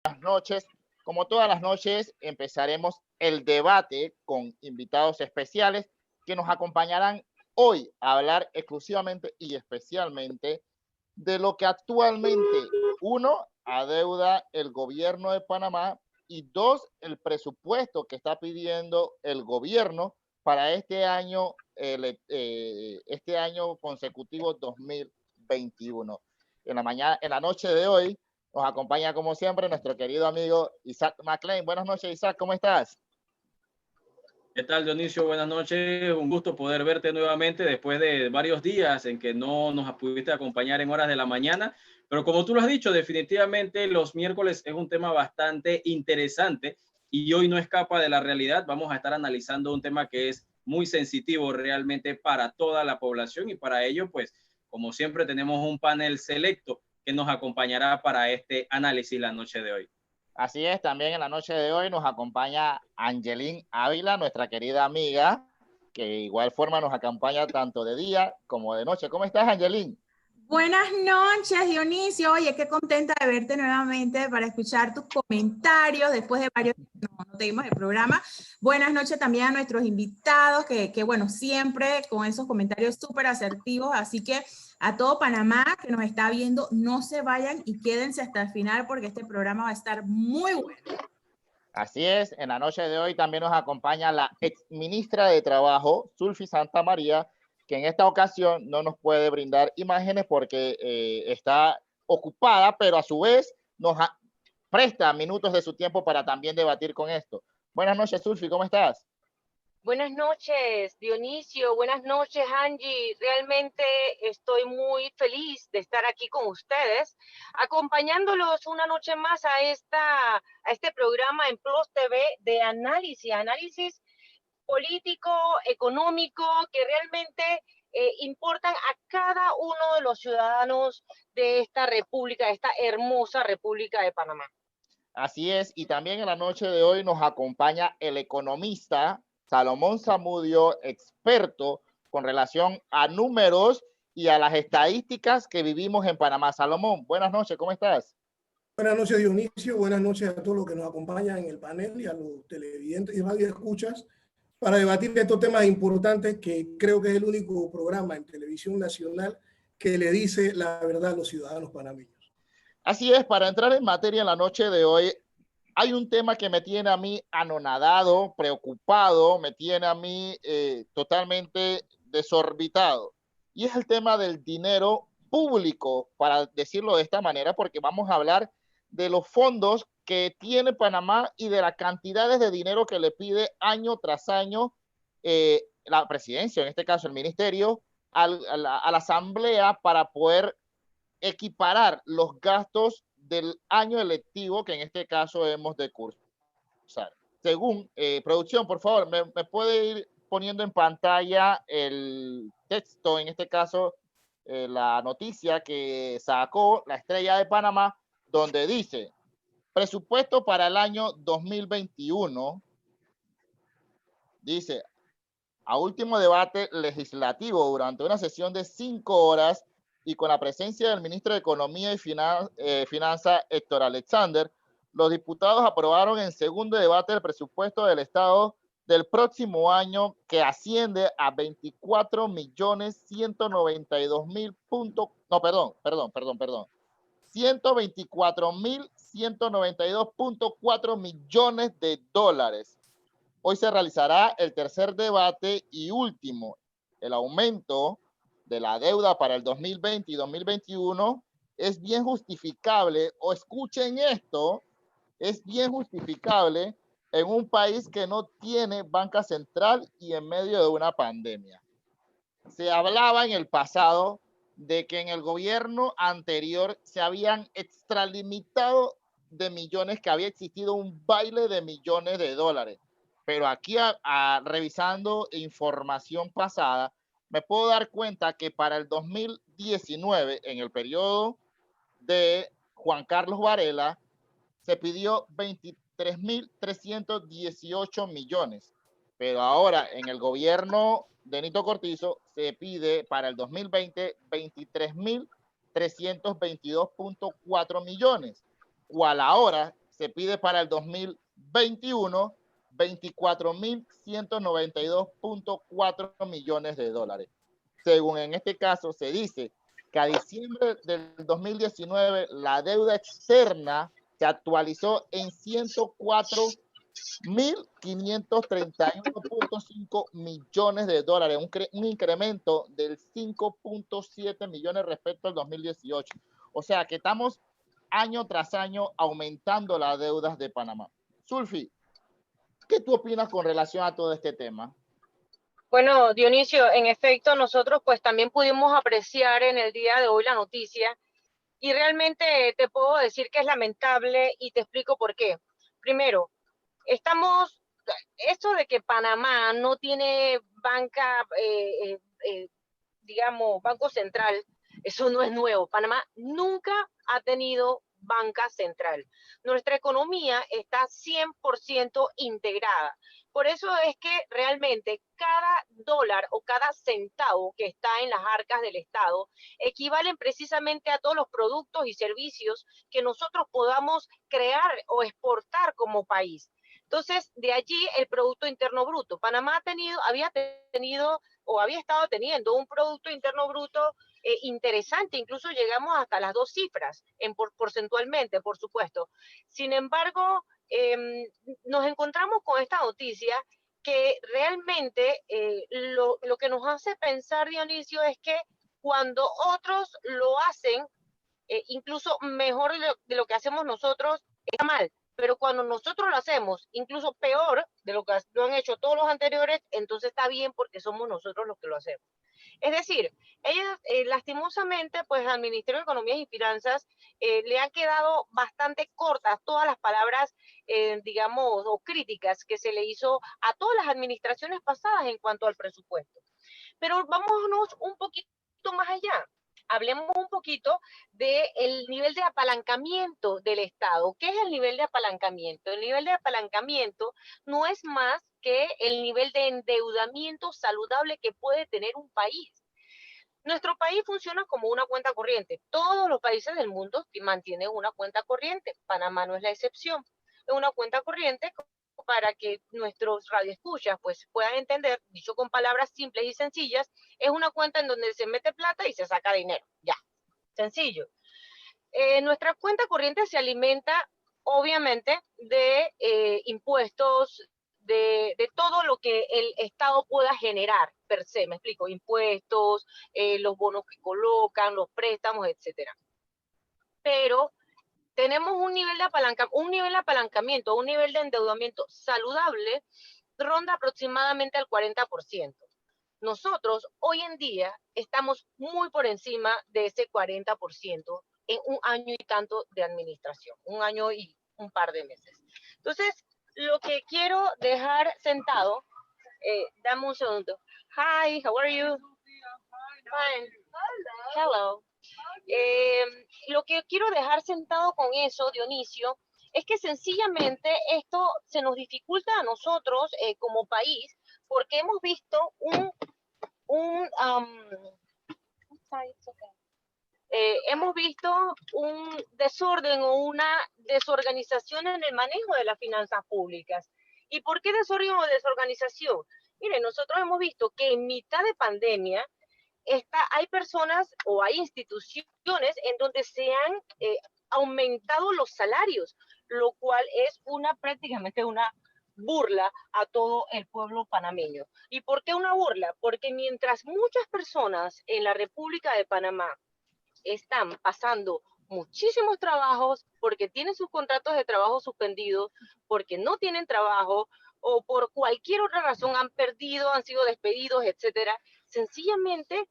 buenas noches. Como todas las noches, empezaremos el debate con invitados especiales que nos acompañarán hoy a hablar exclusivamente y especialmente de lo que actualmente, uno, adeuda el gobierno de Panamá y dos, el presupuesto que está pidiendo el gobierno para este año consecutivo 2021. En la noche de hoy nos acompaña, como siempre, nuestro querido amigo Isaac McLean. Buenas noches, Isaac, ¿cómo estás? ¿Qué tal, Dionisio? Buenas noches. Un gusto poder verte nuevamente después de varios días en que no nos pudiste acompañar en horas de la mañana. Pero como tú lo has dicho, definitivamente los miércoles es un tema bastante interesante y hoy no escapa de la realidad. Vamos a estar analizando un tema que es muy sensitivo realmente para toda la población y para ello, pues, como siempre, tenemos un panel selecto que nos acompañará para este análisis la noche de hoy. Así es, también en la noche de hoy nos acompaña Angelín Ávila, nuestra querida amiga, que de igual forma nos acompaña tanto de día como de noche. ¿Cómo estás, Angelín? Buenas noches, Dionisio. Oye, qué contenta de verte nuevamente para escuchar tus comentarios después de varios días no te dimos el programa. Buenas noches también a nuestros invitados, que bueno, siempre con esos comentarios súper asertivos. Así que a todo Panamá que nos está viendo, no se vayan y quédense hasta el final porque este programa va a estar muy bueno. Así es, en la noche de hoy también nos acompaña la ex ministra de Trabajo, Zulfi Santa María, que en esta ocasión no nos puede brindar imágenes porque está ocupada, pero a su vez presta minutos de su tiempo para también debatir con esto. Buenas noches, Zulfi, ¿cómo estás? Buenas noches, Dionisio. Buenas noches, Angie. Realmente estoy muy feliz de estar aquí con ustedes, acompañándolos una noche más a este programa en Plus TV de análisis político, económico, que realmente importan a cada uno de los ciudadanos de esta república, de esta hermosa República de Panamá. Así es, y también en la noche de hoy nos acompaña el economista Salomón Zamudio, experto con relación a números y a las estadísticas que vivimos en Panamá. Salomón, buenas noches, ¿cómo estás? Buenas noches, Dionisio. Buenas noches a todos los que nos acompañan en el panel y a los televidentes y radioescuchas para debatir estos temas importantes que creo que es el único programa en televisión nacional que le dice la verdad a los ciudadanos panameños. Así es, para entrar en materia en la noche de hoy, hay un tema que me tiene a mí anonadado, preocupado, me tiene a mí totalmente desorbitado. Y es el tema del dinero público, para decirlo de esta manera, porque vamos a hablar de los fondos que tiene Panamá y de las cantidades de dinero que le pide año tras año la presidencia, en este caso el ministerio, a la asamblea para poder equiparar los gastos del año electivo que en este caso hemos de cursar. Según producción, por favor, ¿me puede ir poniendo en pantalla el texto, en este caso la noticia que sacó la Estrella de Panamá, donde dice, presupuesto para el año 2021, dice, a último debate legislativo durante una sesión de 5 horas y con la presencia del ministro de Economía y Finanzas, Héctor Alexander, los diputados aprobaron en segundo debate el presupuesto del Estado del próximo año que asciende a 24 millones 192 mil no, perdón, 124 mil 192.4 millones de dólares. Hoy se realizará el tercer debate y último. El aumento de la deuda para el 2020 y 2021 es bien justificable, o escuchen esto, es bien justificable en un país que no tiene banca central y en medio de una pandemia. Se hablaba en el pasado de que en el gobierno anterior se habían extralimitado de millones, que había existido un baile de millones de dólares. Pero aquí revisando información pasada, me puedo dar cuenta que para el 2019, en el periodo de Juan Carlos Varela, se pidió 23.318 millones. Pero ahora en el gobierno de Nito Cortizo se pide para el 2020 23.322.4 millones, cual ahora se pide para el 2021 24.192.4 millones de dólares. Según en este caso se dice que a diciembre del 2019 la deuda externa se actualizó en 104.531.5 millones de dólares, un incremento del 5.7 millones respecto al 2018. O sea que estamos año tras año aumentando las deudas de Panamá. Zulfi, ¿qué tú opinas con relación a todo este tema? Bueno, Dionisio, en efecto, nosotros pues también pudimos apreciar en el día de hoy la noticia y realmente te puedo decir que es lamentable y te explico por qué. Primero, esto de que Panamá no tiene banca, digamos, banco central, eso no es nuevo. Panamá nunca ha tenido banca central. Nuestra economía está 100% integrada. Por eso es que realmente cada dólar o cada centavo que está en las arcas del Estado equivalen precisamente a todos los productos y servicios que nosotros podamos crear o exportar como país. Entonces, de allí el Producto Interno Bruto. Panamá había estado teniendo un Producto Interno Bruto interesante, incluso llegamos hasta las 2 cifras, porcentualmente, por supuesto. Sin embargo, nos encontramos con esta noticia que realmente lo que nos hace pensar, Dionisio, es que cuando otros lo hacen, incluso mejor de lo que hacemos nosotros, está mal. Pero cuando nosotros lo hacemos, incluso peor de lo que lo han hecho todos los anteriores, entonces está bien porque somos nosotros los que lo hacemos. Es decir, ellos lastimosamente, pues al Ministerio de Economía y Finanzas le han quedado bastante cortas todas las palabras, digamos, o críticas que se le hizo a todas las administraciones pasadas en cuanto al presupuesto. Pero vámonos un poquito más allá. Hablemos un poquito del nivel de apalancamiento del Estado. ¿Qué es el nivel de apalancamiento? El nivel de apalancamiento no es más que el nivel de endeudamiento saludable que puede tener un país. Nuestro país funciona como una cuenta corriente. Todos los países del mundo mantienen una cuenta corriente. Panamá no es la excepción. Es una cuenta corriente para que nuestros radioescuchas pues puedan entender, dicho con palabras simples y sencillas, es una cuenta en donde se mete plata y se saca dinero. Ya, sencillo. Nuestra cuenta corriente se alimenta obviamente de impuestos, de todo lo que el Estado pueda generar per se, me explico, impuestos, los bonos que colocan, los préstamos, etcétera. Pero tenemos un nivel de apalancamiento, un nivel de endeudamiento saludable, ronda aproximadamente al 40%. Nosotros hoy en día estamos muy por encima de ese 40% en un año y tanto de administración, un año y un par de meses. Entonces, lo que quiero dejar sentado, dame un segundo. Hi, how are you? Fine. Hello. Lo que quiero dejar sentado con eso, Dionisio, es que sencillamente esto se nos dificulta a nosotros como país porque hemos visto hemos visto un desorden o una desorganización en el manejo de las finanzas públicas. ¿Y por qué desorden o desorganización? Miren, nosotros hemos visto que en mitad de pandemia hay personas o hay instituciones en donde se han aumentado los salarios, lo cual es prácticamente una burla a todo el pueblo panameño. ¿Y por qué una burla? Porque mientras muchas personas en la República de Panamá están pasando muchísimos trabajos porque tienen sus contratos de trabajo suspendidos, porque no tienen trabajo o por cualquier otra razón han perdido, han sido despedidos, etcétera. Sencillamente,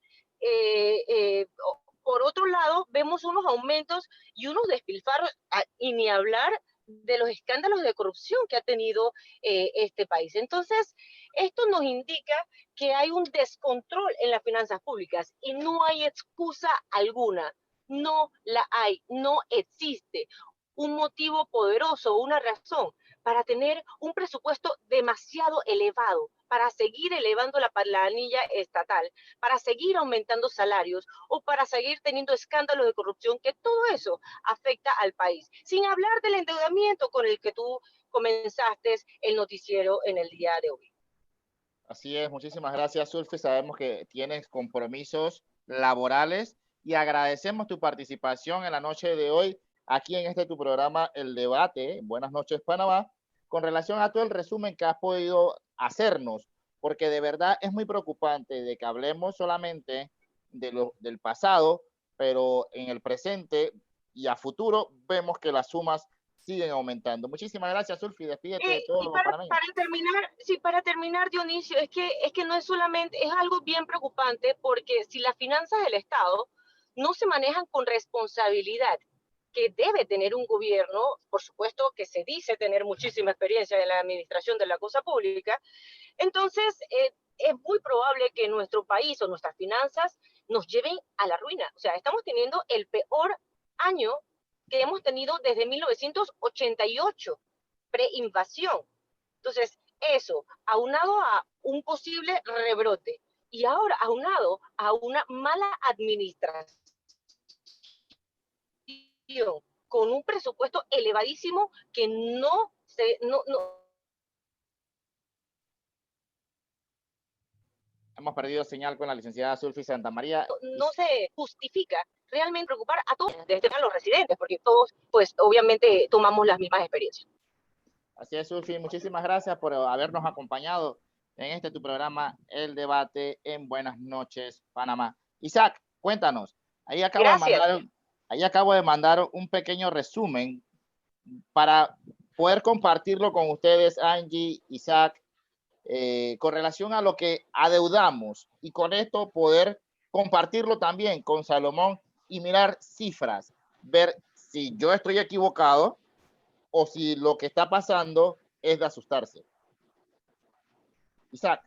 por otro lado, vemos unos aumentos y unos despilfarros, y ni hablar de los escándalos de corrupción que ha tenido este país. Entonces, esto nos indica que hay un descontrol en las finanzas públicas y no hay excusa alguna, no la hay, no existe un motivo poderoso, una razón para tener un presupuesto demasiado elevado, para seguir elevando la planilla estatal, para seguir aumentando salarios o para seguir teniendo escándalos de corrupción, que todo eso afecta al país. Sin hablar del endeudamiento con el que tú comenzaste el noticiero en el día de hoy. Así es, muchísimas gracias, Sulfi. Sabemos que tienes compromisos laborales y agradecemos tu participación en la noche de hoy aquí en tu programa El Debate, Buenas noches Panamá, con relación a todo el resumen que has podido hacernos, porque de verdad es muy preocupante de que hablemos solamente del pasado, pero en el presente y a futuro vemos que las sumas siguen aumentando. Muchísimas gracias, Sulfi. Despídete de todos los panameños. Para terminar, Dionisio, es que no es solamente, es algo bien preocupante, porque si las finanzas del Estado no se manejan con responsabilidad que debe tener un gobierno, por supuesto que se dice tener muchísima experiencia en la administración de la cosa pública, entonces es muy probable que nuestro país o nuestras finanzas nos lleven a la ruina. O sea, estamos teniendo el peor año que hemos tenido desde 1988, preinvasión. Entonces, eso, aunado a un posible rebrote y ahora aunado a una mala administración con un presupuesto elevadísimo que no Hemos perdido señal con la licenciada Sulfi Santamaría. No se justifica realmente preocupar a todos, desde a los residentes, porque todos, pues, obviamente tomamos las mismas experiencias. Así es, Sulfi. Muchísimas gracias por habernos acompañado en tu programa, El Debate en Buenas noches, Panamá. Isaac, cuéntanos. Ahí acabo de mandar un pequeño resumen para poder compartirlo con ustedes, Angie, Isaac, con relación a lo que adeudamos y con esto poder compartirlo también con Salomón y mirar cifras, ver si yo estoy equivocado o si lo que está pasando es de asustarse. Isaac.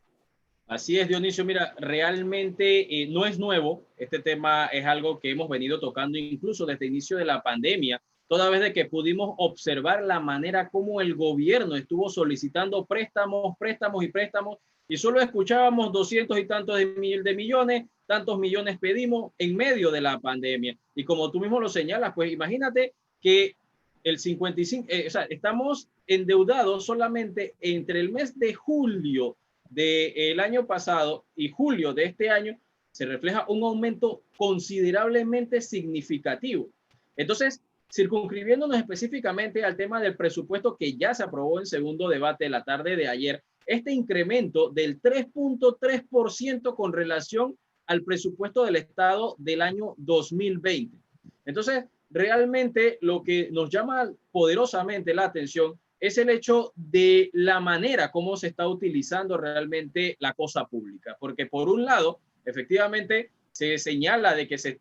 Así es, Dionisio. Mira, realmente no es nuevo. Este tema es algo que hemos venido tocando incluso desde el inicio de la pandemia, toda vez de que pudimos observar la manera como el gobierno estuvo solicitando préstamos y solo escuchábamos 200 y tantos de millones, tantos millones pedimos en medio de la pandemia. Y como tú mismo lo señalas, pues imagínate que el 55, o sea, estamos endeudados solamente entre el mes de julio del año pasado y julio de este año, se refleja un aumento considerablemente significativo. Entonces, circunscribiéndonos específicamente al tema del presupuesto que ya se aprobó en segundo debate la tarde de ayer, este incremento del 3.3% con relación al presupuesto del Estado del año 2020. Entonces, realmente lo que nos llama poderosamente la atención es el hecho de la manera como se está utilizando realmente la cosa pública. Porque por un lado, efectivamente, se señala de que se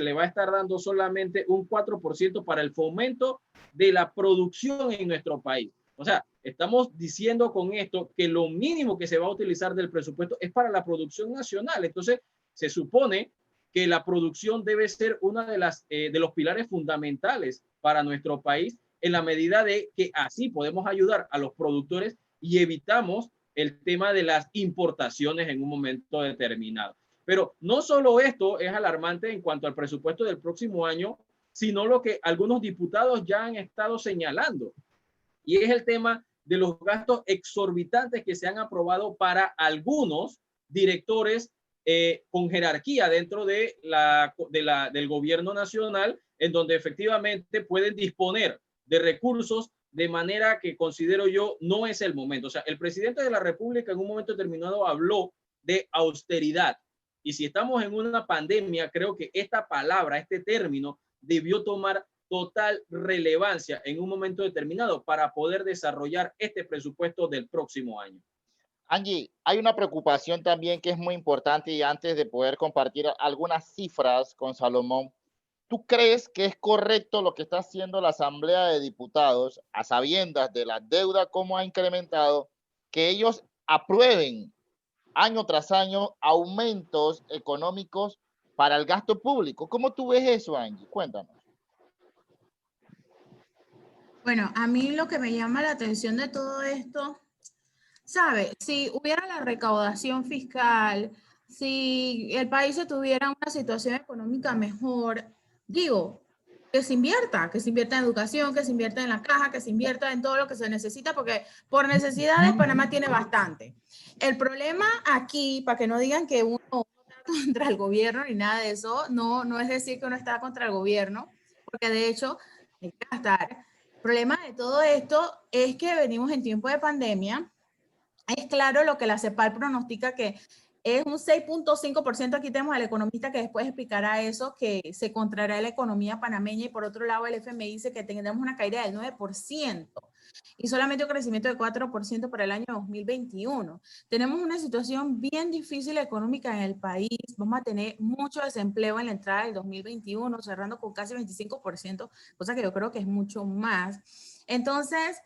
le va a estar dando solamente un 4% para el fomento de la producción en nuestro país. O sea, estamos diciendo con esto que lo mínimo que se va a utilizar del presupuesto es para la producción nacional. Entonces, se supone que la producción debe ser una de los pilares fundamentales para nuestro país, en la medida de que así podemos ayudar a los productores y evitamos el tema de las importaciones en un momento determinado. Pero no solo esto es alarmante en cuanto al presupuesto del próximo año, sino lo que algunos diputados ya han estado señalando, y es el tema de los gastos exorbitantes que se han aprobado para algunos directores con jerarquía dentro del gobierno nacional, en donde efectivamente pueden disponer de recursos de manera que considero yo no es el momento. O sea, el presidente de la República en un momento determinado habló de austeridad. Y si estamos en una pandemia, creo que esta palabra, este término, debió tomar total relevancia en un momento determinado para poder desarrollar este presupuesto del próximo año. Angie, hay una preocupación también que es muy importante y antes de poder compartir algunas cifras con Salomón, ¿tú crees que es correcto lo que está haciendo la Asamblea de Diputados a sabiendas de la deuda cómo ha incrementado, que ellos aprueben año tras año aumentos económicos para el gasto público? ¿Cómo tú ves eso, Angie? Cuéntanos. Bueno, a mí lo que me llama la atención de todo esto, ¿sabe? Si hubiera la recaudación fiscal, si el país se tuviera una situación económica mejor, digo, que se invierta en educación, que se invierta en la caja, que se invierta en todo lo que se necesita, porque por necesidades Panamá tiene bastante. El problema aquí, para que no digan que uno está contra el gobierno ni nada de eso, no, no es decir que uno está contra el gobierno, porque de hecho hay que gastar. El problema de todo esto es que venimos en tiempo de pandemia. Es claro lo que la CEPAL pronostica, que es un 6.5%. Aquí tenemos al economista que después explicará eso, que se contraerá la economía panameña, y por otro lado el FMI dice que tendremos una caída del 9% y solamente un crecimiento de 4% para el año 2021. Tenemos una situación bien difícil económica en el país. Vamos a tener mucho desempleo en la entrada del 2021, cerrando con casi 25%, cosa que yo creo que es mucho más. Entonces,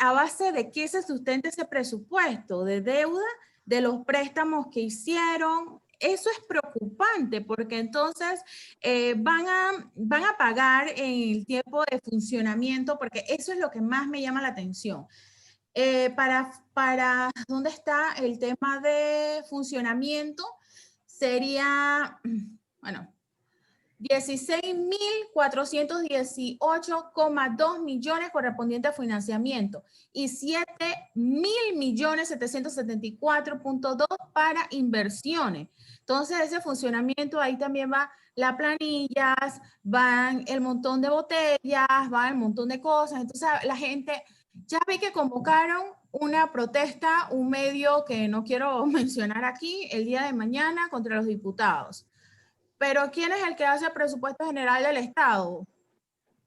¿a base de qué se sustenta ese presupuesto? ¿De deuda? ¿De los préstamos que hicieron? Eso es preocupante, porque entonces van a pagar en el tiempo de funcionamiento, porque eso es lo que más me llama la atención. ¿Dónde está el tema de funcionamiento? Sería, bueno, 16.418,2 millones correspondiente a financiamiento y 7.000.774.2 para inversiones. Entonces, ese funcionamiento, ahí también va las planillas, van el montón de botellas, va el montón de cosas. Entonces, la gente, ya ve que convocaron una protesta, un medio que no quiero mencionar aquí, el día de mañana contra los diputados. Pero ¿quién es el que hace el presupuesto general del Estado?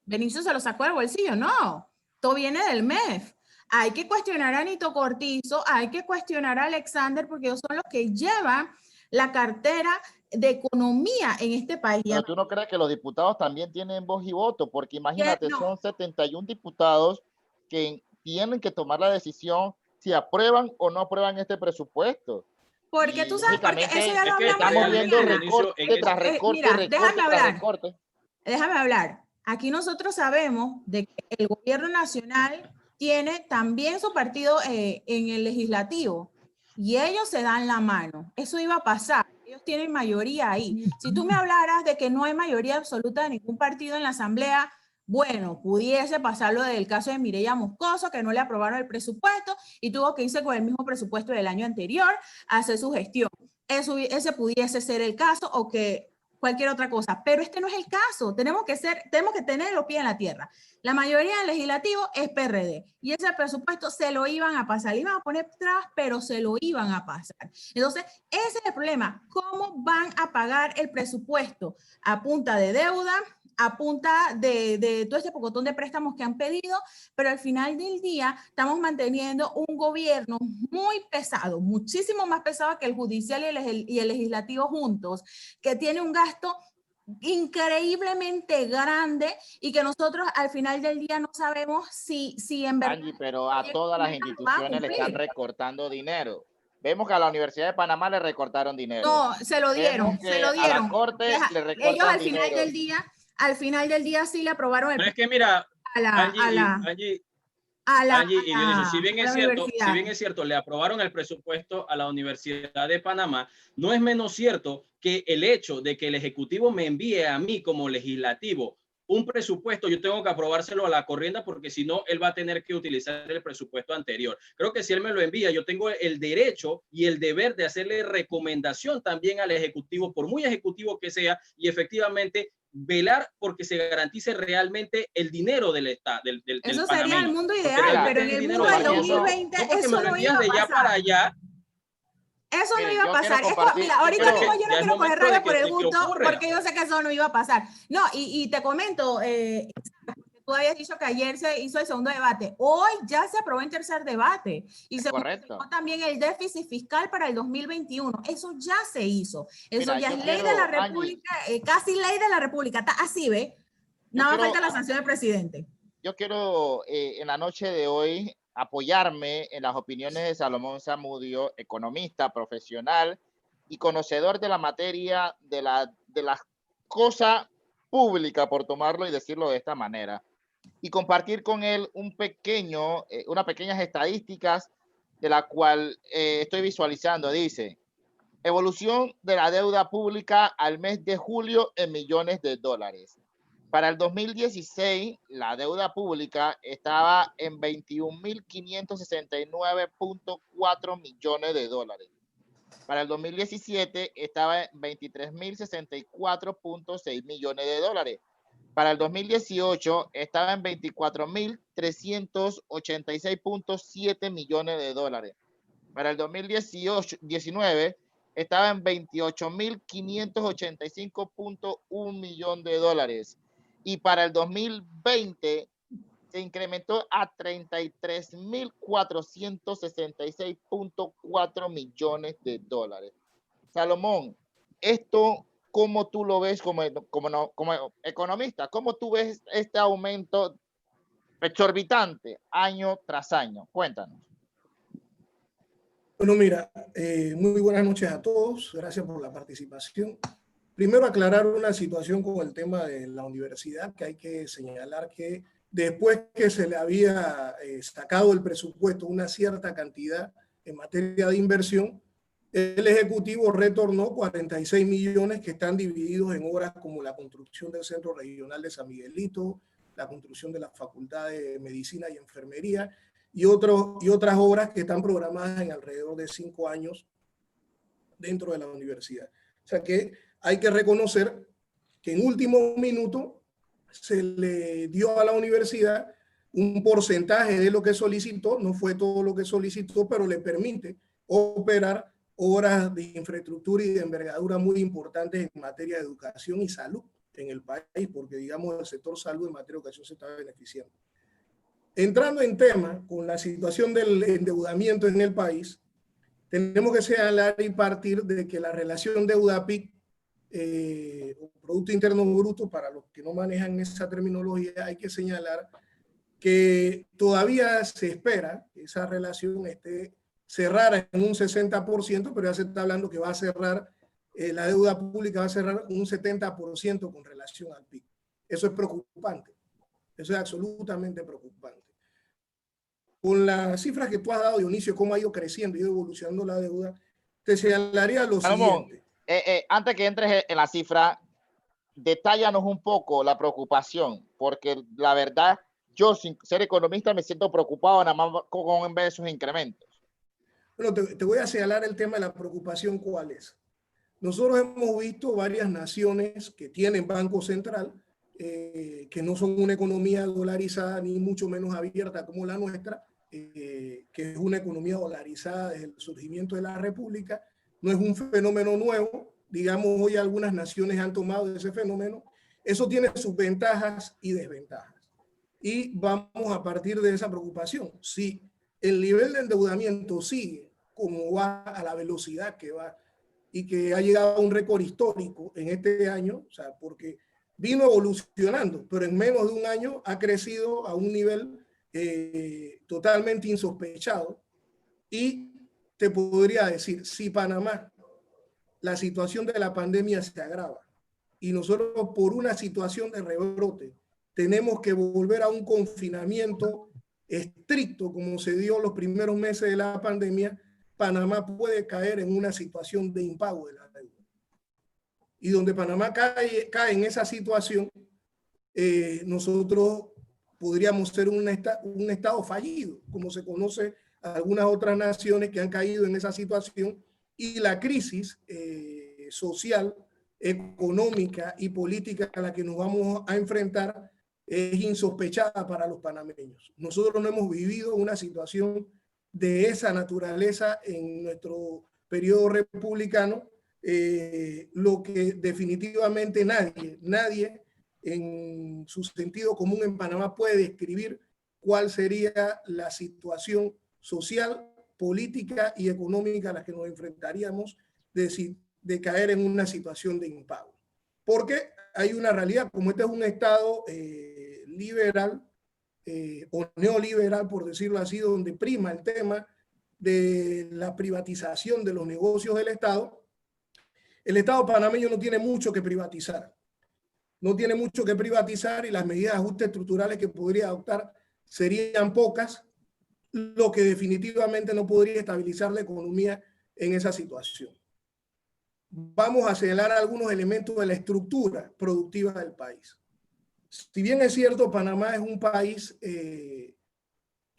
¿Benicio se lo sacó del bolsillo? No, todo viene del MEF. Hay que cuestionar a Nito Cortizo, hay que cuestionar a Alexander, porque ellos son los que llevan la cartera de economía en este país. Pero tú no crees que los diputados también tienen voz y voto, porque imagínate, No. son 71 diputados que tienen que tomar la decisión si aprueban o no aprueban este presupuesto. Porque tú sabes, porque eso ya lo hablamos. Estamos viendo recorte tras recorte, mira, recorte tras recorte. Déjame hablar. Aquí nosotros sabemos de que el gobierno nacional tiene también su partido en el legislativo y ellos se dan la mano. Eso iba a pasar. Ellos tienen mayoría ahí. Si tú me hablaras de que no hay mayoría absoluta de ningún partido en la asamblea, bueno, pudiese pasar lo del caso de Mireya Moscoso, que no le aprobaron el presupuesto y tuvo que irse con el mismo presupuesto del año anterior a hacer su gestión. Ese pudiese ser el caso, o que cualquier otra cosa, pero este no es el caso. Tenemos que tener los pies en la tierra. La mayoría del legislativo es PRD y ese presupuesto se lo iban a pasar, le iban a poner trabas, pero se lo iban a pasar. Entonces, ese es el problema. ¿Cómo van a pagar el presupuesto? A punta de deuda, a punta de todo este pocotón de préstamos que han pedido, pero al final del día estamos manteniendo un gobierno muy pesado, muchísimo más pesado que el judicial y el legislativo juntos, que tiene un gasto increíblemente grande y que nosotros al final del día no sabemos si en verdad... Angie, pero a todas las instituciones le están recortando dinero. Vemos que a la Universidad de Panamá le recortaron dinero. No, se lo dieron, se lo dieron. A la Corte le recortaron ellos al final del día sí le aprobaron el... Pero es que mira, Angie y Dionisio, si bien es cierto, le aprobaron el presupuesto a la Universidad de Panamá, no es menos cierto que el hecho de que el Ejecutivo me envíe a mí como legislativo un presupuesto, yo tengo que aprobárselo a la corriente, porque si no, él va a tener que utilizar el presupuesto anterior. Creo que si él me lo envía, yo tengo el derecho y el deber de hacerle recomendación también al Ejecutivo, por muy ejecutivo que sea, y efectivamente velar porque se garantice realmente el dinero del Estado. Eso sería el mundo ideal, pero en el mundo del 2020 eso no iba a pasar. Para allá, eso no iba a pasar. Mira, ahorita mismo yo no quiero coger rabia por el gusto, porque yo sé que eso no iba a pasar. No, y te comento, tú habías dicho que ayer se hizo el segundo debate. Hoy ya se aprobó el tercer debate y se aprobó también el déficit fiscal para el 2021. Eso ya se hizo. Eso ya es ley de la República, casi ley de la República. Está así, ¿ve? Nada más falta la sanción del presidente. Yo quiero en la noche de hoy apoyarme en las opiniones de Salomón Zamudio, economista, profesional y conocedor de la materia de la cosa pública, por tomarlo y decirlo de esta manera. y compartir con él unas pequeñas estadísticas de la cual estoy visualizando. Dice, evolución de la deuda pública al mes de julio en millones de dólares. Para el 2016, la deuda pública estaba en 21.569.4 millones de dólares. Para el 2017 estaba en 23.064.6 millones de dólares. Para el 2018 estaba en 24.386.7 millones de dólares. Para el 2019 estaba en 28.585.1 millones de dólares. Y para el 2020 se incrementó a 33.466.4 millones de dólares. Salomón, esto, ¿cómo tú lo ves como economista? ¿Cómo tú ves este aumento exorbitante año tras año? Cuéntanos. Bueno, mira, muy buenas noches a todos. Gracias por la participación. Primero, aclarar una situación con el tema de la universidad, que hay que señalar que después que se le había sacado el presupuesto una cierta cantidad en materia de inversión, el Ejecutivo retornó 46 millones que están divididos en obras como la construcción del Centro Regional de San Miguelito, la construcción de la Facultad de Medicina y Enfermería y otras obras que están programadas en alrededor de 5 años dentro de la universidad. O sea que hay que reconocer que en último minuto se le dio a la universidad un porcentaje de lo que solicitó, no fue todo lo que solicitó, pero le permite operar obras de infraestructura y de envergadura muy importantes en materia de educación y salud en el país, porque digamos el sector salud en materia de educación se está beneficiando. Entrando en tema con la situación del endeudamiento en el país, tenemos que señalar y partir de que la relación deuda-PIB o Producto Interno Bruto, para los que no manejan esa terminología, hay que señalar que todavía se espera que esa relación esté cerrada en un 60%, pero ya se está hablando que va a cerrar, la deuda pública va a cerrar un 70% con relación al PIB. Eso es preocupante, eso es absolutamente preocupante. Con las cifras que tú has dado, Dionisio, cómo ha ido creciendo y ido evolucionando la deuda, te señalaría lo siguiente. Antes que entres en la cifra, detállanos un poco la preocupación, porque la verdad, yo sin ser economista me siento preocupado nada más con ver esos incrementos. Bueno, te voy a señalar el tema de la preocupación, ¿cuál es? Nosotros hemos visto varias naciones que tienen banco central, que no son una economía dolarizada ni mucho menos abierta como la nuestra, que es una economía dolarizada desde el surgimiento de la República. No es un fenómeno nuevo, digamos, hoy algunas naciones han tomado ese fenómeno. Eso tiene sus ventajas y desventajas. Y vamos a partir de esa preocupación. Si el nivel de endeudamiento sigue como va, a la velocidad que va, y que ha llegado a un récord histórico en este año, o sea, porque vino evolucionando, pero en menos de un año ha crecido a un nivel totalmente insospechado. Y te podría decir, si Panamá, la situación de la pandemia se agrava y nosotros por una situación de rebrote tenemos que volver a un confinamiento estricto como se dio los primeros meses de la pandemia, Panamá puede caer en una situación de impago de la deuda. Y donde Panamá cae en esa situación, nosotros podríamos ser un estado fallido, como se conoce a algunas otras naciones que han caído en esa situación, y la crisis social, económica y política a la que nos vamos a enfrentar es insospechada para los panameños. Nosotros no hemos vivido una situación de esa naturaleza en nuestro periodo republicano, lo que definitivamente nadie en su sentido común en Panamá puede describir cuál sería la situación social, política y económica a la que nos enfrentaríamos de caer en una situación de impago. Porque hay una realidad, como este es un estado liberal o neoliberal, por decirlo así, donde prima el tema de la privatización de los negocios del Estado, el Estado panameño no tiene mucho que privatizar. no tiene mucho que privatizar y las medidas de ajuste estructurales que podría adoptar serían pocas, lo que definitivamente no podría estabilizar la economía en esa situación. Vamos a señalar algunos elementos de la estructura productiva del país. Si bien es cierto, Panamá es un país que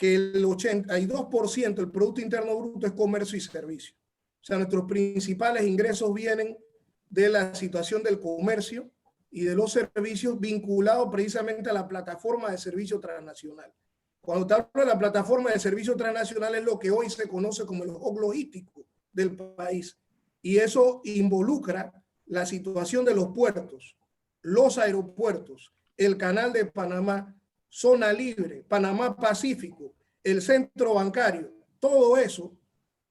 el 82% del Producto Interno Bruto es comercio y servicio. O sea, nuestros principales ingresos vienen de la situación del comercio y de los servicios vinculados precisamente a la plataforma de servicio transnacional. Cuando te hablo de la plataforma de servicio transnacional es lo que hoy se conoce como el hub logístico del país. Y eso involucra la situación de los puertos, los aeropuertos, el Canal de Panamá, Zona Libre, Panamá Pacífico, el centro bancario. Todo eso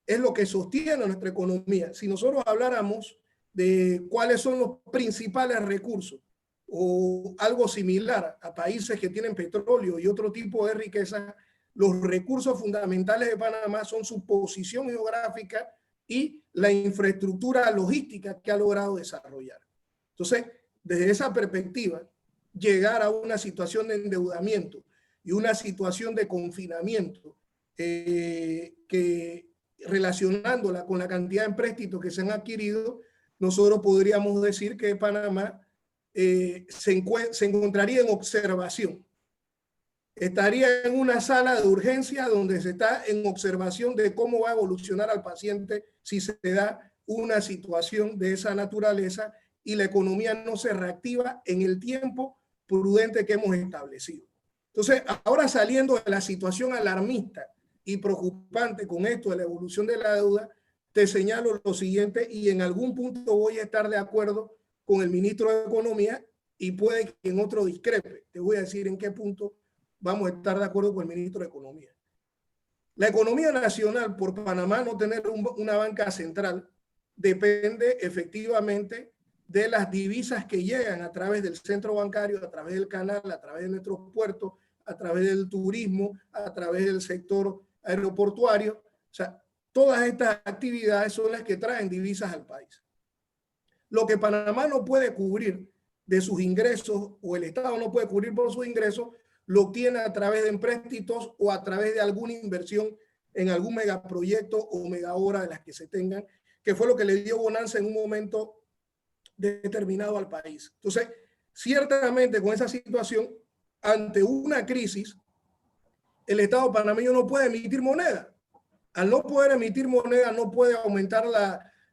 es lo que sostiene nuestra economía. Si nosotros habláramos de cuáles son los principales recursos o algo similar a países que tienen petróleo y otro tipo de riqueza, los recursos fundamentales de Panamá son su posición geográfica y la infraestructura logística que ha logrado desarrollar. Entonces, desde esa perspectiva, llegar a una situación de endeudamiento y una situación de confinamiento que relacionándola con la cantidad de empréstitos que se han adquirido, nosotros podríamos decir que Panamá se encontraría en observación. Estaría en una sala de urgencia donde se está en observación de cómo va a evolucionar al paciente si se da una situación de esa naturaleza y la economía no se reactiva en el tiempo prudente que hemos establecido. Entonces, ahora saliendo de la situación alarmista y preocupante con esto de la evolución de la deuda, te señalo lo siguiente y en algún punto voy a estar de acuerdo con el ministro de Economía y puede que en otro discrepe. Te voy a decir en qué punto vamos a estar de acuerdo con el ministro de Economía. La economía nacional, por Panamá no tener una banca central, depende efectivamente de las divisas que llegan a través del centro bancario, a través del canal, a través de nuestros puertos, a través del turismo, a través del sector aeroportuario. O sea, todas estas actividades son las que traen divisas al país. Lo que Panamá no puede cubrir de sus ingresos o el Estado no puede cubrir por sus ingresos, lo obtiene a través de empréstitos o a través de alguna inversión en algún megaproyecto o megaobra de las que se tengan, que fue lo que le dio bonanza en un momento determinado al país. Entonces, ciertamente con esa situación, ante una crisis, el Estado panameño no puede emitir moneda. Al no poder emitir moneda, no puede aumentar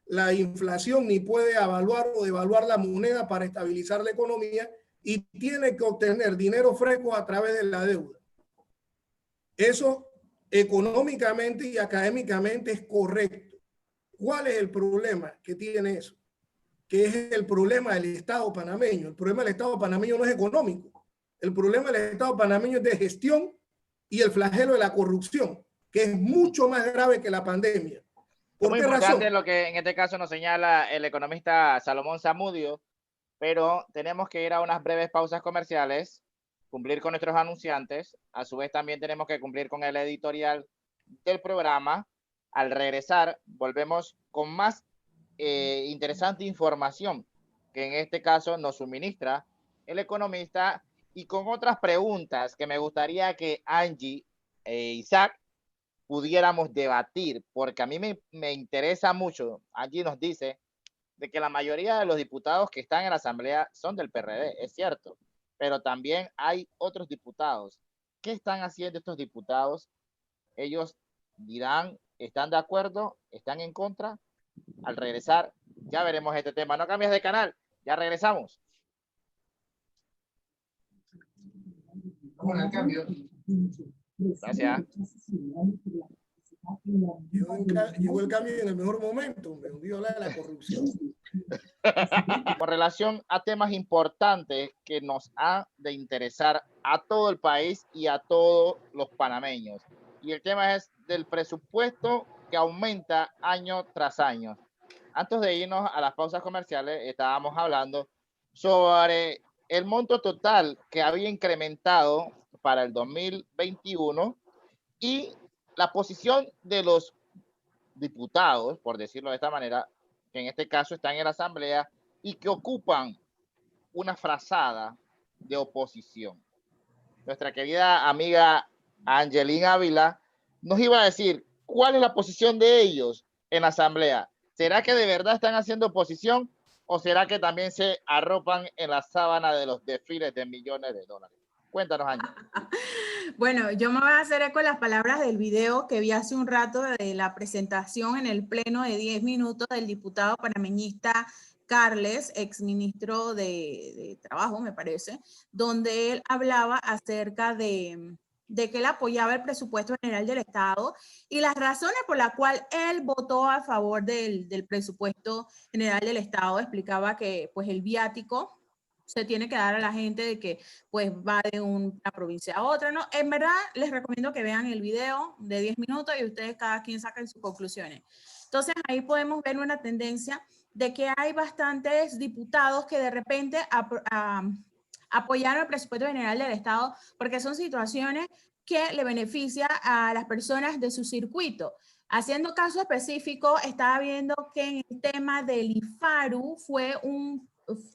la inflación, ni puede avaluar o devaluar la moneda para estabilizar la economía y tiene que obtener dinero fresco a través de la deuda. Eso económicamente y académicamente es correcto. ¿Cuál es el problema que tiene eso? Que es el problema del Estado panameño. El problema del Estado panameño no es económico. El problema del Estado panameño es de gestión y el flagelo de la corrupción, que es mucho más grave que la pandemia. ¿Por qué razón? Lo que en este caso nos señala el economista Salomón Zamudio, pero tenemos que ir a unas breves pausas comerciales, cumplir con nuestros anunciantes, a su vez también tenemos que cumplir con el editorial del programa. Al regresar, volvemos con más interesante información que en este caso nos suministra el economista y con otras preguntas que me gustaría que Angie e Isaac pudiéramos debatir, porque a mí me interesa mucho. Angie nos dice de que la mayoría de los diputados que están en la Asamblea son del PRD, es cierto, pero también hay otros diputados. ¿Qué están haciendo estos diputados? Ellos dirán, ¿están de acuerdo? ¿Están en contra? Al regresar, ya veremos este tema. No cambies de canal, ya regresamos. Vamos al cambio. Gracias. Llegó el cambio en el mejor momento, me hundió la corrupción. Con relación a temas importantes que nos han de interesar a todo el país y a todos los panameños. Y el tema es del presupuesto que aumenta año tras año. Antes de irnos a las pausas comerciales, estábamos hablando sobre el monto total que había incrementado para el 2021 y la posición de los diputados, por decirlo de esta manera, que en este caso están en la Asamblea y que ocupan una frazada de oposición. Nuestra querida amiga Angelina Ávila nos iba a decir cuál es la posición de ellos en la asamblea. ¿Será que de verdad están haciendo oposición o será que también se arropan en la sábana de los desfiles de millones de dólares? Cuéntanos, Ángel. Bueno, yo me voy a hacer eco de las palabras del video que vi hace un rato de la presentación en el pleno de 10 minutos del diputado panameñista Carles, exministro de Trabajo, me parece, donde él hablaba acerca de que él apoyaba el presupuesto general del Estado y las razones por las cuales él votó a favor del presupuesto general del Estado. Explicaba que pues el viático se tiene que dar a la gente de que pues va de una provincia a otra, ¿no? En verdad les recomiendo que vean el video de 10 minutos y ustedes cada quien saquen sus conclusiones. Entonces ahí podemos ver una tendencia de que hay bastantes diputados que de repente apoyaron el presupuesto general del Estado porque son situaciones que le benefician a las personas de su circuito. Haciendo caso específico, estaba viendo que en el tema del IFARU fue un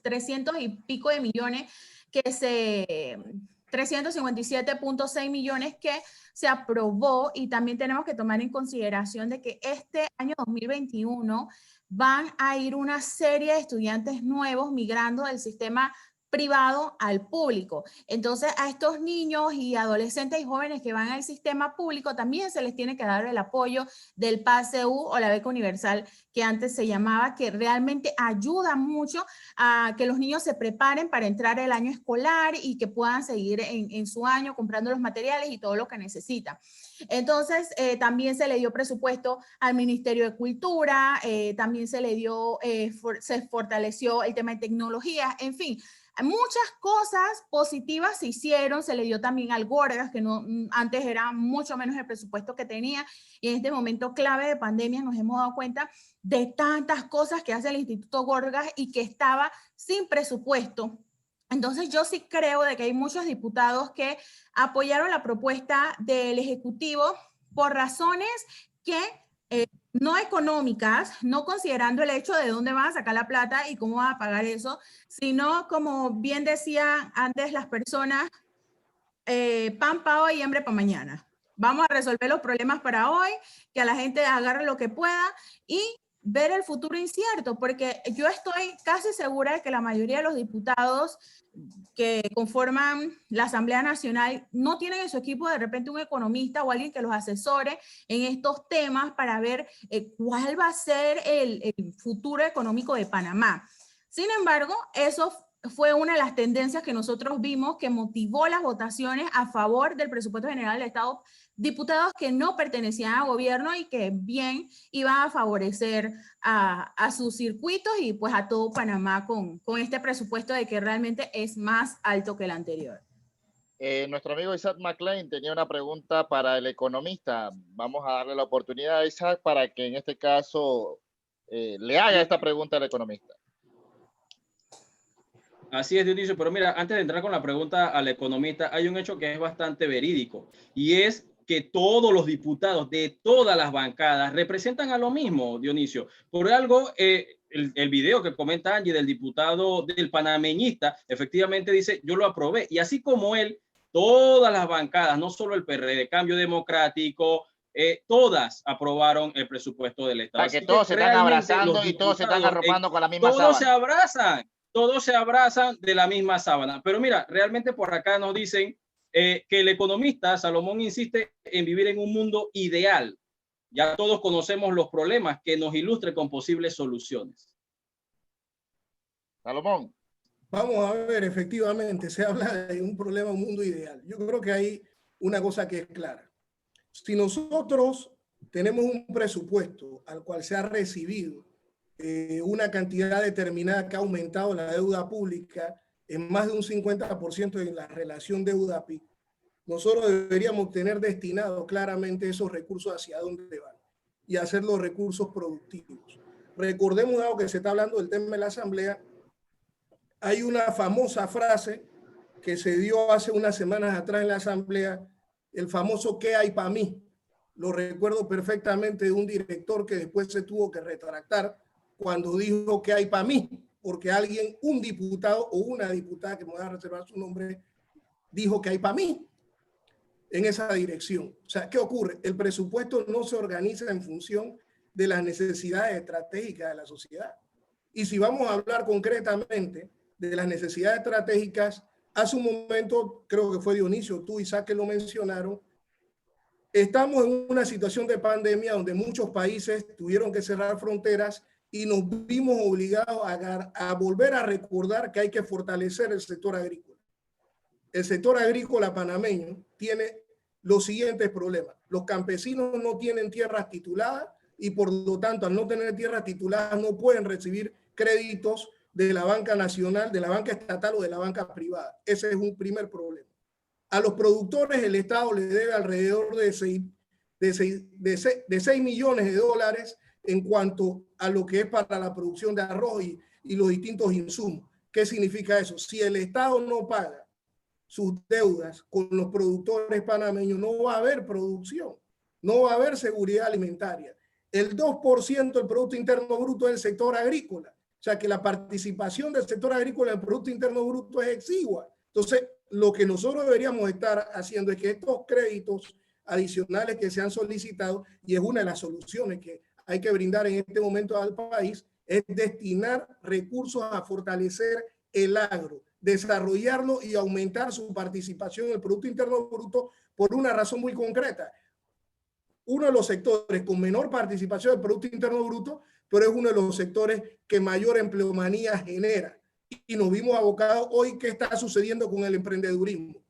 300 y pico de millones 357.6 millones que se aprobó, y también tenemos que tomar en consideración de que este año 2021 van a ir una serie de estudiantes nuevos migrando del sistema privado al público. Entonces, a estos niños y adolescentes y jóvenes que van al sistema público también se les tiene que dar el apoyo del PASEU o la beca universal que antes se llamaba, que realmente ayuda mucho a que los niños se preparen para entrar el año escolar y que puedan seguir en su año comprando los materiales y todo lo que necesitan. Entonces, también se le dio presupuesto al Ministerio de Cultura, también se le dio, se fortaleció el tema de tecnología, en fin. Muchas cosas positivas se hicieron, se le dio también al Gorgas, que no, antes era mucho menos el presupuesto que tenía, y en este momento clave de pandemia nos hemos dado cuenta de tantas cosas que hace el Instituto Gorgas y que estaba sin presupuesto. Entonces yo sí creo de que hay muchos diputados que apoyaron la propuesta del Ejecutivo por razones que no económicas, no considerando el hecho de dónde van a sacar la plata y cómo van a pagar eso, sino como bien decían antes las personas, pan para hoy y hambre para mañana. Vamos a resolver los problemas para hoy, que a la gente agarre lo que pueda y ver el futuro incierto, porque yo estoy casi segura de que la mayoría de los diputados que conforman la Asamblea Nacional no tienen en su equipo de repente un economista o alguien que los asesore en estos temas para ver cuál va a ser el futuro económico de Panamá. Sin embargo, eso fue una de las tendencias que nosotros vimos que motivó las votaciones a favor del presupuesto general del Estado, diputados que no pertenecían al gobierno y que bien iban a favorecer a sus circuitos y pues a todo Panamá con este presupuesto de que realmente es más alto que el anterior. Nuestro amigo Isaac McLean tenía una pregunta para el economista. Vamos a darle la oportunidad a Isaac para que en este caso le haga esta pregunta al economista. Así es, Dionisio, pero mira, antes de entrar con la pregunta al economista, hay un hecho que es bastante verídico y es que todos los diputados de todas las bancadas representan a lo mismo, Dionisio. Por algo, el video que comenta Angie del diputado del panameñista, efectivamente dice, yo lo aprobé. Y así como él, todas las bancadas, no solo el PRD, Cambio Democrático, todas aprobaron el presupuesto del Estado. Para que todos se están abrazando y todos se están arropando con la misma sábana. Todos se abrazan de la misma sábana. Pero mira, realmente por acá nos dicen que el economista Salomón insiste en vivir en un mundo ideal. Ya todos conocemos los problemas, que nos ilustre con posibles soluciones. Salomón. Vamos a ver, efectivamente, se habla de un problema, un mundo ideal. Yo creo que hay una cosa que es clara. Si nosotros tenemos un presupuesto al cual se ha recibido una cantidad determinada que ha aumentado la deuda pública en más de un 50% en la relación deuda-PIB, nosotros deberíamos tener destinados claramente esos recursos hacia dónde van y hacer los recursos productivos. Recordemos, dado que se está hablando del tema de la Asamblea, hay una famosa frase que se dio hace unas semanas atrás en la Asamblea, el famoso ¿qué hay para mí? Lo recuerdo perfectamente de un director que después se tuvo que retractar cuando dijo ¿qué hay para mí? porque alguien, un diputado o una diputada, que me voy a reservar su nombre, dijo que hay para mí en esa dirección. O sea, ¿qué ocurre? El presupuesto no se organiza en función de las necesidades estratégicas de la sociedad. Y si vamos a hablar concretamente de las necesidades estratégicas, hace un momento, creo que fue Dionisio, tú, Isaac, que lo mencionaron, estamos en una situación de pandemia donde muchos países tuvieron que cerrar fronteras y nos vimos obligados a volver a recordar que hay que fortalecer el sector agrícola. El sector agrícola panameño tiene los siguientes problemas. Los campesinos no tienen tierras tituladas y por lo tanto, al no tener tierras tituladas, no pueden recibir créditos de la banca nacional, de la banca estatal o de la banca privada. Ese es un primer problema. A los productores el Estado le debe alrededor de 6 millones de dólares en cuanto a lo que es para la producción de arroz y los distintos insumos. ¿Qué significa eso? Si el Estado no paga sus deudas con los productores panameños, no va a haber producción, no va a haber seguridad alimentaria. El 2% del Producto Interno Bruto es el sector agrícola. O sea que la participación del sector agrícola en el Producto Interno Bruto es exigua. Entonces, lo que nosotros deberíamos estar haciendo es que estos créditos adicionales que se han solicitado, y es una de las soluciones que hay que brindar en este momento al país, es destinar recursos a fortalecer el agro, desarrollarlo y aumentar su participación en el Producto Interno Bruto por una razón muy concreta. Uno de los sectores con menor participación del Producto Interno Bruto, pero es uno de los sectores que mayor empleomanía genera. Y nos vimos abocados hoy qué está sucediendo con el emprendedurismo.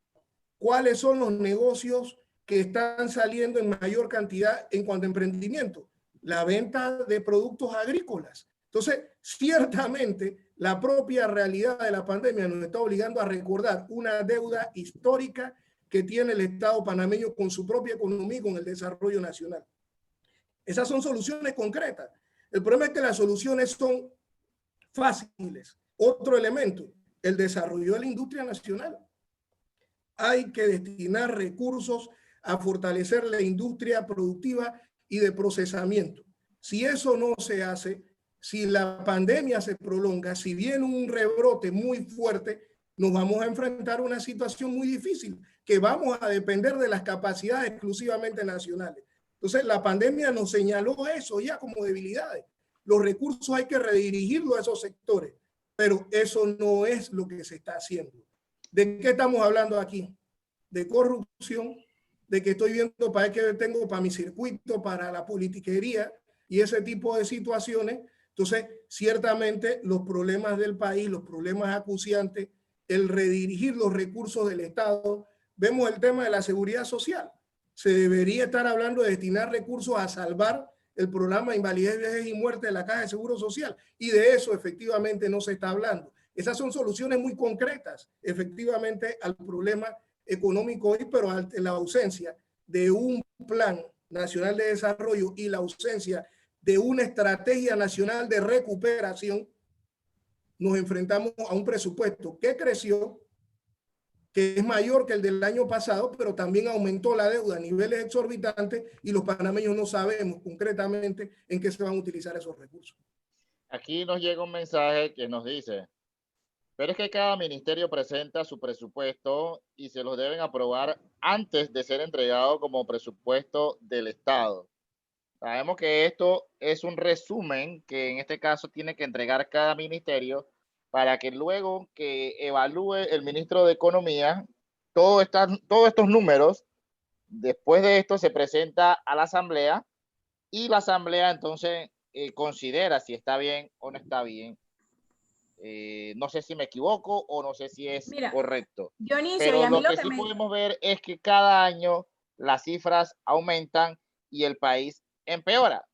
¿Cuáles son los negocios que están saliendo en mayor cantidad en cuanto a emprendimiento? La venta de productos agrícolas. Entonces, ciertamente, la propia realidad de la pandemia nos está obligando a recordar una deuda histórica que tiene el Estado panameño con su propia economía y con el desarrollo nacional. Esas son soluciones concretas. El problema es que las soluciones son fáciles. Otro elemento, el desarrollo de la industria nacional. Hay que destinar recursos a fortalecer la industria productiva y de procesamiento. Si eso no se hace, si la pandemia se prolonga, si viene un rebrote muy fuerte, nos vamos a enfrentar a una situación muy difícil, que vamos a depender de las capacidades exclusivamente nacionales. Entonces, la pandemia nos señaló eso ya como debilidades. Los recursos hay que redirigirlos a esos sectores, pero eso no es lo que se está haciendo. ¿De qué estamos hablando aquí? De corrupción, de que estoy viendo para qué tengo para mi circuito, para la politiquería y ese tipo de situaciones. Entonces, ciertamente los problemas del país, los problemas acuciantes, el redirigir los recursos del Estado, vemos el tema de la seguridad social. Se debería estar hablando de destinar recursos a salvar el programa de invalidez, vejez y muerte de la Caja de Seguro Social, y de eso efectivamente no se está hablando. Esas son soluciones muy concretas, efectivamente, al problema económico hoy, pero ante la ausencia de un plan nacional de desarrollo y la ausencia de una estrategia nacional de recuperación, nos enfrentamos a un presupuesto que creció, que es mayor que el del año pasado, pero también aumentó la deuda a niveles exorbitantes y los panameños no sabemos concretamente en qué se van a utilizar esos recursos. Aquí nos llega un mensaje que nos dice, pero es que cada ministerio presenta su presupuesto y se los deben aprobar antes de ser entregado como presupuesto del Estado. Sabemos que esto es un resumen que en este caso tiene que entregar cada ministerio para que luego que evalúe el ministro de Economía todos estos números. Después de esto se presenta a la Asamblea y la Asamblea entonces considera si está bien o no está bien. No sé si me equivoco o no sé si es correcto. Dionisio, pero lo que sí podemos ver es que cada año las cifras aumentan y el país empeora.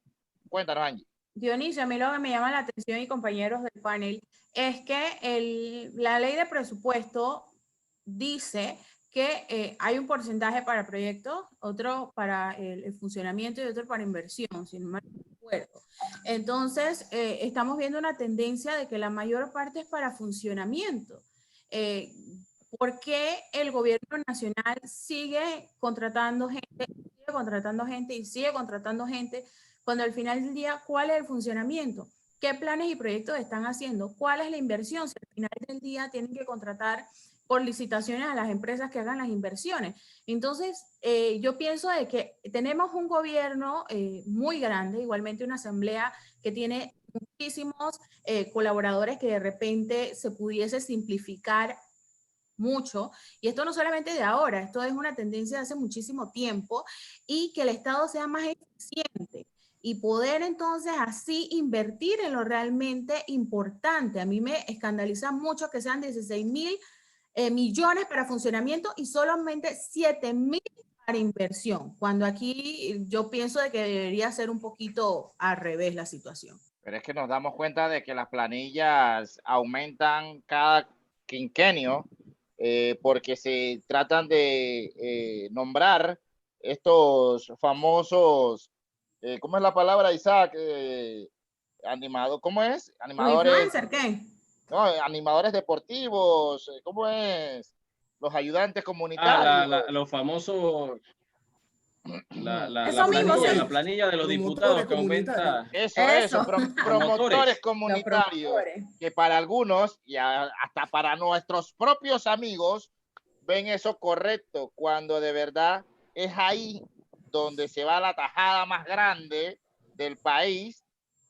Cuéntanos, Angie. Dionisio, a mí lo que me llama la atención y compañeros del panel es que la ley de presupuesto dice que hay un porcentaje para proyectos, otro para el funcionamiento y otro para inversión, si no me acuerdo. Entonces, estamos viendo una tendencia de que la mayor parte es para funcionamiento. ¿Por qué el gobierno nacional sigue contratando gente y sigue contratando gente cuando al final del día, ¿cuál es el funcionamiento? qué planes y proyectos están haciendo, cuál es la inversión, si al final del día tienen que contratar por licitaciones a las empresas que hagan las inversiones. Entonces, yo pienso de que tenemos un gobierno muy grande, igualmente una asamblea que tiene muchísimos colaboradores que de repente se pudiese simplificar mucho, y esto no solamente de ahora, esto es una tendencia de hace muchísimo tiempo, y que el Estado sea más eficiente y poder entonces así invertir en lo realmente importante. A mí me escandaliza mucho que sean 16.000 millones para funcionamiento y solamente 7.000 para inversión, cuando aquí yo pienso de que debería ser un poquito al revés la situación. Pero es que nos damos cuenta de que las planillas aumentan cada quinquenio porque se tratan de nombrar estos famosos, ¿cómo es la palabra, Isaac? Animado, ¿cómo es? Animadores. ¿Influencer qué? No, animadores deportivos, ¿cómo es? Los ayudantes comunitarios. Los famosos, Eso mismo, sí. la planilla de los diputados que aumenta. Eso, promotores Los comunitarios, promotores. que para algunos y hasta para nuestros propios amigos ven eso correcto, cuando de verdad es ahí donde se va la tajada más grande del país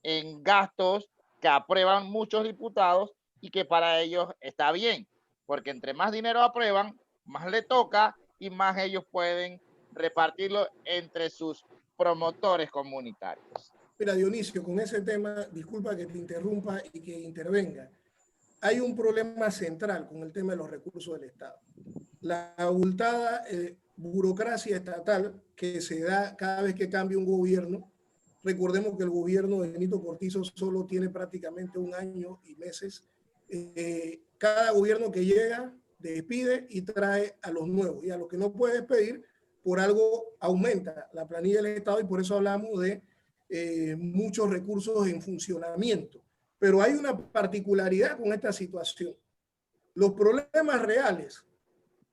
en gastos que aprueban muchos diputados y que para ellos está bien, porque entre más dinero aprueban, más le toca y más ellos pueden repartirlo entre sus promotores comunitarios. Mira, Dionisio, con ese tema, disculpa que te interrumpa y que intervenga. Hay un problema central con el tema de los recursos del Estado. La abultada burocracia estatal que se da cada vez que cambia un gobierno. Recordemos que el gobierno de Benito Cortizo solo tiene prácticamente 1 año y meses. Cada gobierno que llega despide y trae a los nuevos, y a los que no puede despedir por algo aumenta la planilla del Estado, y por eso hablamos de muchos recursos en funcionamiento. Pero hay una particularidad con esta situación. Los problemas reales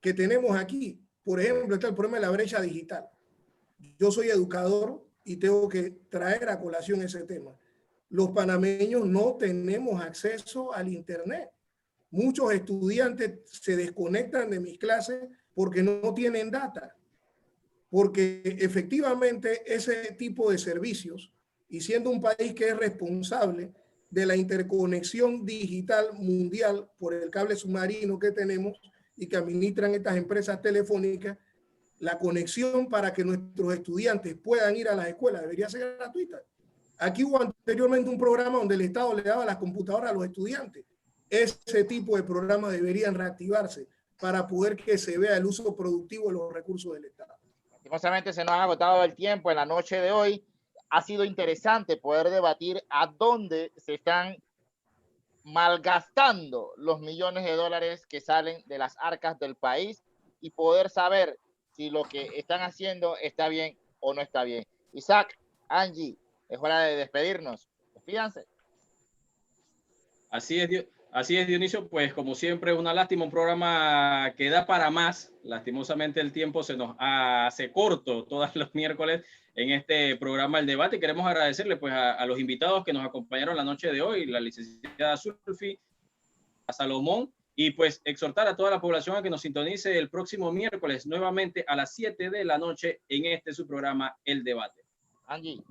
que tenemos aquí, por ejemplo, está el problema de la brecha digital. Yo soy educador y tengo que traer a colación ese tema. Los panameños no tenemos acceso al Internet. Muchos estudiantes se desconectan de mis clases porque no tienen data. Porque efectivamente ese tipo de servicios, y siendo un país que es responsable de la interconexión digital mundial por el cable submarino que tenemos y que administran estas empresas telefónicas, la conexión para que nuestros estudiantes puedan ir a las escuelas debería ser gratuita. Aquí hubo anteriormente un programa donde el Estado le daba las computadoras a los estudiantes. Ese tipo de programas deberían reactivarse para poder que se vea el uso productivo de los recursos del Estado. Lastimosamente se nos ha agotado el tiempo en la noche de hoy. Ha sido interesante poder debatir a dónde se están malgastando los millones de dólares que salen de las arcas del país y poder saber si lo que están haciendo está bien o no está bien. Isaac, Angie, es hora de despedirnos. Despídanse. Así es, Dionisio, pues como siempre, una lástima, un programa que da para más. Lastimosamente el tiempo se nos hace corto todos los miércoles en este programa El Debate, y queremos agradecerle pues a los invitados que nos acompañaron la noche de hoy, la licenciada Zulfi, a Salomón, y pues exhortar a toda la población a que nos sintonice el próximo miércoles nuevamente a las 7 de la noche en este su programa El Debate. Angie.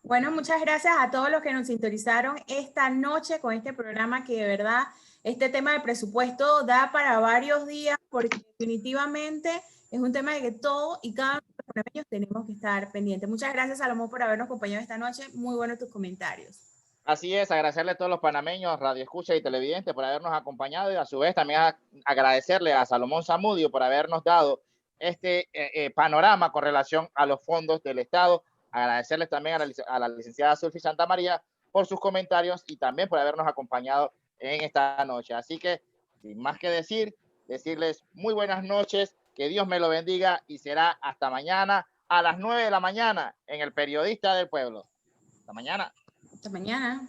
Bueno, muchas gracias a todos los que nos sintonizaron esta noche con este programa, que de verdad este tema del presupuesto da para varios días, porque definitivamente es un tema de que todo y cada uno de los panameños tenemos que estar pendientes. Muchas gracias, Salomón, por habernos acompañado esta noche. Muy buenos tus comentarios. Así es, agradecerle a todos los panameños, radio escucha y televidentes por habernos acompañado, y a su vez también agradecerle a Salomón Zamudio por habernos dado este panorama con relación a los fondos del Estado. Agradecerles también a la licenciada Zulfi Santamaría por sus comentarios y también por habernos acompañado en esta noche. Así que, sin más que decir, decirles muy buenas noches, que Dios me lo bendiga, y será hasta mañana a las 9 de la mañana en El Periodista del Pueblo. Hasta mañana. Hasta mañana.